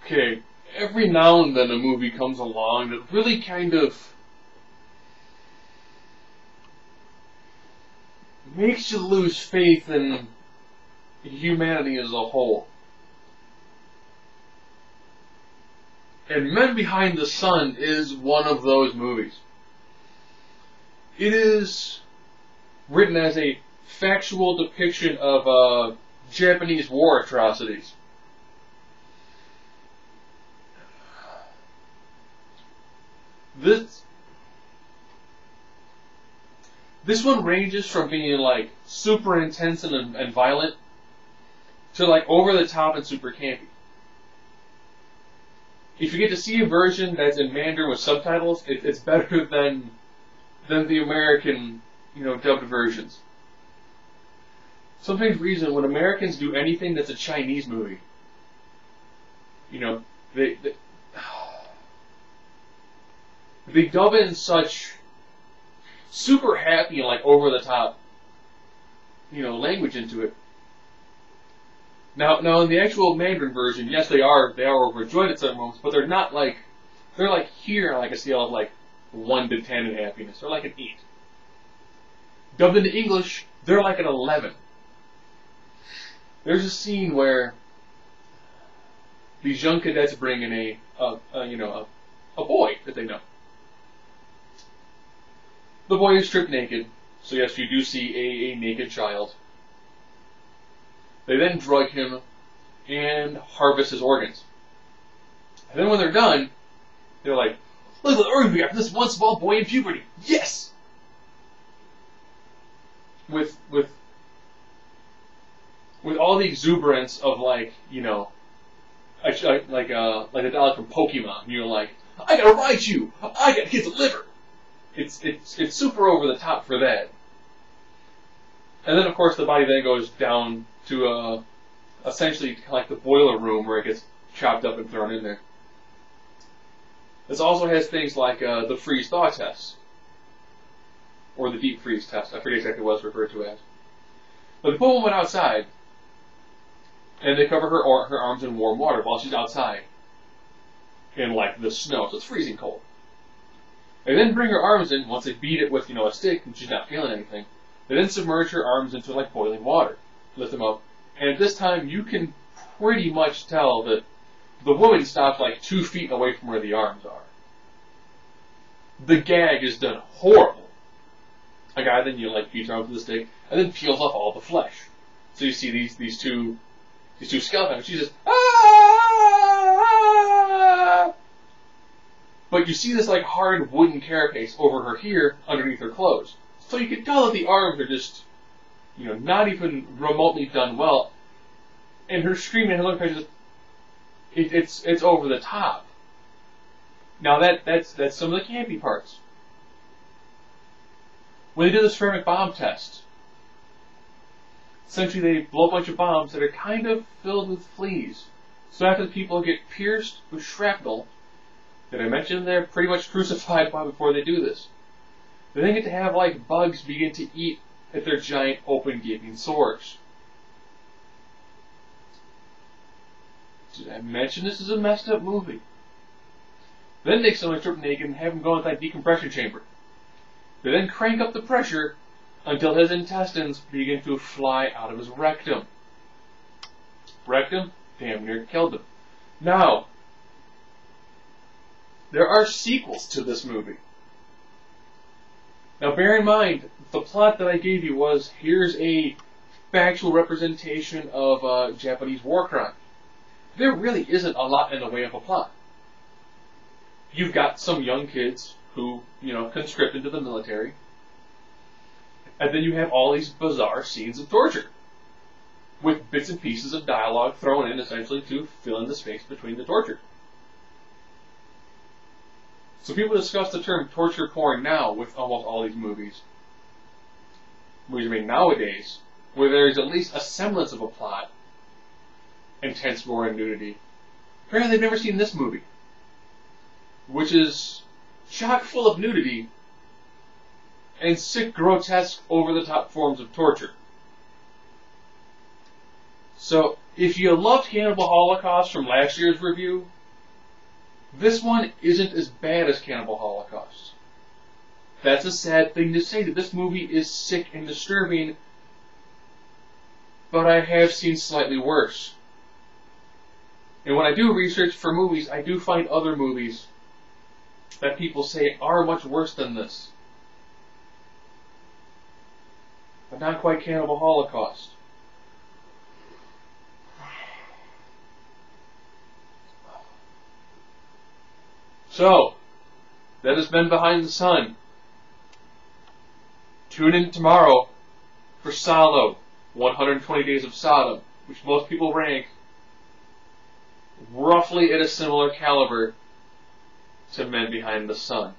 Okay, every now and then a movie comes along that really kind of makes you lose faith in humanity as a whole. And Men Behind the Sun is one of those movies. It is written as a factual depiction of Japanese war atrocities. This one ranges from being like super intense and violent to like over the top and super campy. If you get to see a version that's in Mandarin with subtitles, it's better than the American, dubbed versions. Sometimes reason when Americans do anything that's a Chinese movie, they dub in such super happy and like over the top, language into it. Now in the actual Mandarin version, yes, they are overjoyed at certain moments, but they're like here on like a scale of like 1 to 10 in happiness. They're like an 8. Dubbed into English, they're like an 11. There's a scene where these young cadets bring in a boy that they know. The boy is stripped naked, so yes, you do see a naked child. They then drug him and harvest his organs. And then when they're done, they're like, look at the organs we got from this one small boy in puberty. Yes! With all the exuberance of like a dialogue from Pokemon. You're like, I gotta ride you! I gotta get the liver! It's super over the top for that. And then of course the body then goes down to essentially like the boiler room where it gets chopped up and thrown in there. This also has things like the freeze thaw test, or the deep freeze test. I forget exactly what it's referred to as. But they put a woman outside, and they cover her arms in warm water while she's outside in like the snow, so it's freezing cold. They then bring her arms in once they beat it with a stick and she's not feeling anything. They then submerge her arms into like boiling water, lift them up, and at this time you can pretty much tell that the woman stops like 2 feet away from where the arms are. The gag is done horrible. A guy then beats her arms with a stick and then peels off all the flesh. So you see these two skeletons. She's just but you see this like hard wooden carapace over her here underneath her clothes. So you can tell that the arms are just, not even remotely done well. And her screaming and her looking at it's over the top. Now that's some of the campy parts. When they do the ceramic bomb test, essentially they blow a bunch of bombs that are kind of filled with fleas. So after the people get pierced with shrapnel, that I mentioned they're pretty much crucified before they do this. They then get to have like bugs begin to eat at their giant open gaping sores. Did I mention this is a messed up movie? Then they someone strip naked and have him go into that decompression chamber. They then crank up the pressure until his intestines begin to fly out of his rectum. Rectum damn near killed him. Now, there are sequels to this movie. Now bear in mind, the plot that I gave you was, here's a factual representation of Japanese war crime. There really isn't a lot in the way of a plot. You've got some young kids who, conscript into the military, and then you have all these bizarre scenes of torture, with bits and pieces of dialogue thrown in essentially to fill in the space between the torture. So people discuss the term torture porn now with almost all these movies. Movies made nowadays, where there is at least a semblance of a plot, intense gore and nudity. Apparently they've never seen this movie, which is chock full of nudity and sick, grotesque, over-the-top forms of torture. So, if you loved Cannibal Holocaust from last year's review, this one isn't as bad as Cannibal Holocaust. That's a sad thing to say, that this movie is sick and disturbing, but I have seen slightly worse. And when I do research for movies, I do find other movies that people say are much worse than this. But not quite Cannibal Holocaust. So, that has been Behind the Sun. Tune in tomorrow for Salo, 120 Days of Sodom, which most people rank roughly at a similar caliber to Men Behind the Sun.